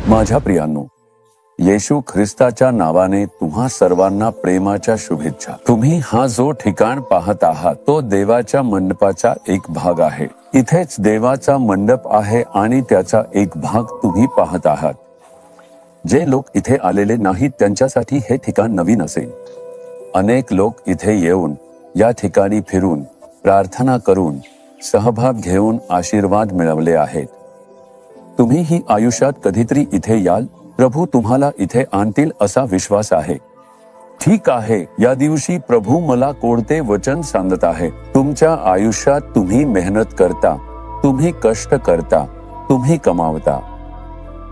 माझ्या प्रियांनो, येशू ख्रिस्ताच्या नावाने तुम्हा सर्वांना प्रेमाच्या शुभेच्छा। तुम्ही हा जो ठिकाण पाहत आहात तो देवाच्या मंडपाचा एक भाग आहे। इथेच देवाचा मंडप आहे आणि त्याचा एक भाग तुम्ही पाहत आहात। जे लोक इथे आलेले नाहीत त्यांच्यासाठी हे ठिकाण नवीन असेल। अनेक लोक इथे येऊन या ठिकाणी फिरून प्रार्थना करून सहभाग घेऊन आशीर्वाद मिळवले आहेत। तुम्हीही आयुष्यात कधीतरी इथे याल, प्रभू तुम्हाला इथे आणतील असा विश्वास आहे। ठीक आहे, या दिवशी प्रभू मला कोणते वचन सांगत आहे। तुमच्या आयुष्यात तुम्ही मेहनत करता, तुम्ही कष्ट करता, तुम्ही कमावता,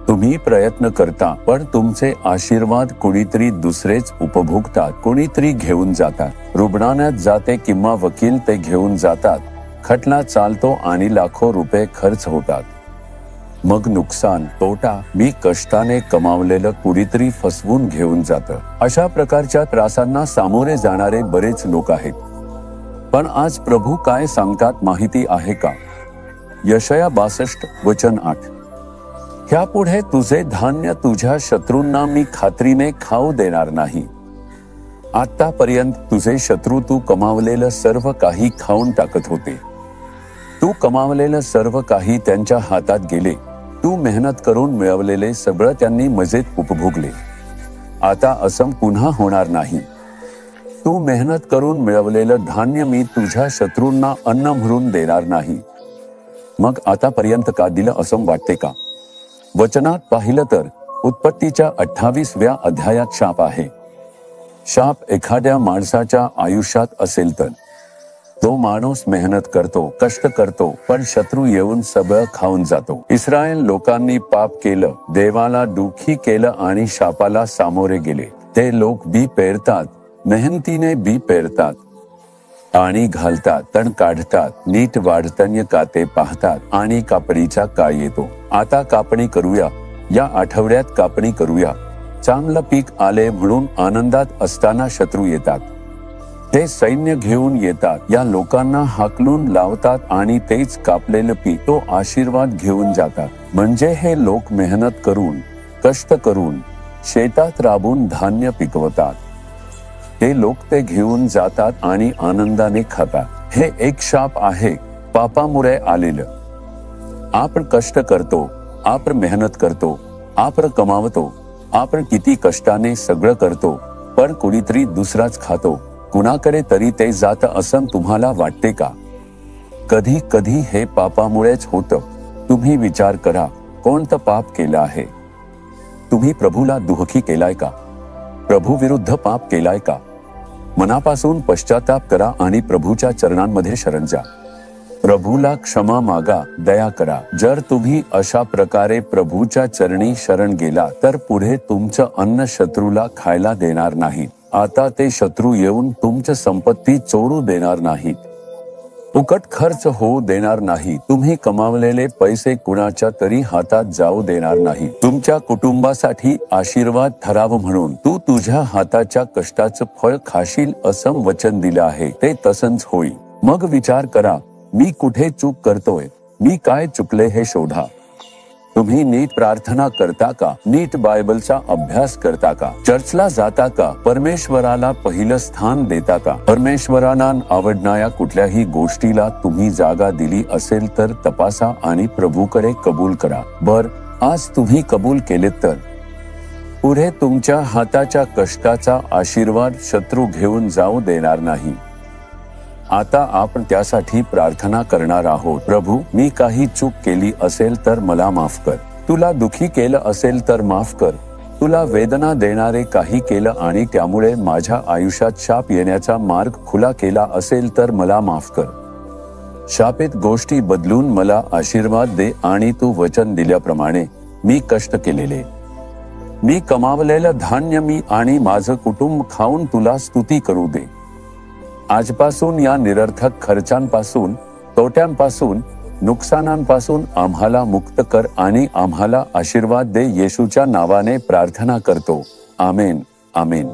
तुम्ही प्रयत्न करता, पण तुमचे आशीर्वाद कोणीतरी दुसरेच उपभोगतात, कोणीतरी घेऊन जातात। रुग्णालयात जाते किंवा वकील ते घेऊन जातात, खटला चालतो आणि लाखो रुपये खर्च होतात। मग नुकसान, तोटा, मी कष्टाने कमावलेलं कुणीतरी फसवून घेऊन जातं। अशा प्रकारच्या त्रासांना सामोरे जाणारे बरेच लोक आहेत। पण आज प्रभू काय सांगतात माहिती आहे का? यशाया 62 वचन 8, ह्यापुढे तुझे धान्य तुझ्या शत्रूंना मी खात्रीने खाऊ देणार नाही। आतापर्यंत तुझे शत्रू तू कमावलेलं सर्व काही खाऊन टाकत होते। तू कमावलेलं सर्व काही त्यांच्या हातात गेले। तू मेहनत करून मिळवलेले सगळं त्यांनी मजेत उपभोगले। आता असं पुन्हा होणार नाही। तू मेहनत करून मिळवलेलं धान्य मी तुझ्या शत्रूंना अन्न म्हणून देणार नाही। मग आतापर्यंत का दिलं असं वाटते का? वचनात पाहिलं तर उत्पत्तीच्या 28व्या अध्यायात शाप आहे। शाप एखाद्या माणसाच्या आयुष्यात असेल तर तो माणूस मेहनत करतो, कष्ट करतो, पण शत्रू येऊन सगळं खाऊन जातो। इस्रायल लोकांनी पाप केलं, देवाला दुःखी केलं आणि शापाला सामोरे गेले। ते लोक बी पेरतात, मेहनतीने बी पेरतात आणि घालतात, तण काढतात, नीट वाढतण्य का ते पाहतात आणि कापणीचा काळ येतो। आता कापणी करूया, या आठवड्यात कापणी करूया। चांगलं पीक आले म्हणून आनंदात असताना शत्रू येतात। ते सैन्य घेऊन येतात, या लोकांना हाकलून लावतात आणि तेच कापलेलं पीक, तो आशीर्वाद घेऊन जातात। म्हणजे हे लोक मेहनत करून, कष्ट करून, शेतात राबून धान्य पिकवतात। ते लोक ते घेऊन जातात आणि आनंदाने खातात। हे एक शाप आहे, पापामुळे आलेलं। आपण कष्ट करतो, आपण मेहनत करतो, आपण कमावतो, आपण किती कष्टाने सगळं करतो, पण कोणीतरी दुसराच खातो, कुणाकडे तरी ते जातं असं तुम्हाला वाटते का? कधी कधी हे पापामुळेच होतं। तुम्ही विचार करा, कोणतं पाप केलं आहे? तुम्ही प्रभूला दुःखी केलाय का? प्रभू विरुद्ध पाप केलाय का? मनापासून पश्चाताप करा आणि प्रभूच्या चरणांमध्ये शरण जा। प्रभूला क्षमा मागा, दया करा। जर तुम्ही अशा प्रकारे प्रभूच्या चरणी शरण गेला तर पुढे तुमचं अन्न शत्रूला खायला देणार नाही। आता ते शत्रू येऊन तुमची संपत्ती चोरू देणार नाहीत, फुकट खर्च होऊ देणार नाही। तुम्ही कमावलेले पैसे कुणाच्या तरी हातात जाऊ देणार नाही। तुमच्या कुटुंबासाठी आशीर्वाद ठराव म्हणून तू तुझ्या हाताच्या कष्टाचं फळ खाशील असं वचन दिलं आहे, ते तसंच होईल। मग विचार करा, मी कुठे चूक करतोय, मी काय चुकले हे शोधा। तुम्ही नीट प्रार्थना करता का? नीट बायबलचा अभ्यास करता का? चर्चला जाता का? परमेश्वराला पहिलं स्थान देता का? परमेश्वराला आवडणाऱ्या कुठल्याही गोष्टीला तुम्ही जागा दिली असेल तर तपासा आणि प्रभूकडे कबूल करा। बर, आज तुम्ही कबूल केलेत तर पुढे तुमच्या हाताच्या कष्टाचा आशीर्वाद शत्रू घेऊन जाऊ देणार नाही। आता आपण त्यासाठी प्रार्थना करणार आहोत। प्रभू, मी काही चूक केली असेल तर मला माफ कर। तुला दुखी केलं असेल तर माफ कर। तुला वेदना देणारे काही केलं आणि त्यामुळे माझ्या आयुष्यात शाप येण्याचा मार्ग खुला केला असेल तर मला माफ कर। शापित गोष्टी बदलून मला आशीर्वाद दे आणि तू वचन दिल्याप्रमाणे मी कष्ट केलेले, मी कमावलेलं धान्य मी आणि माझं कुटुंब खाऊन तुला स्तुती करू दे। आजपासून या निरर्थक खर्चांपासून, तोट्यांपासून, नुकसानांपासून आम्हाला मुक्त कर आणि आम्हाला आशीर्वाद दे। येशूच्या नावाने प्रार्थना करतो, आमेन, आमेन।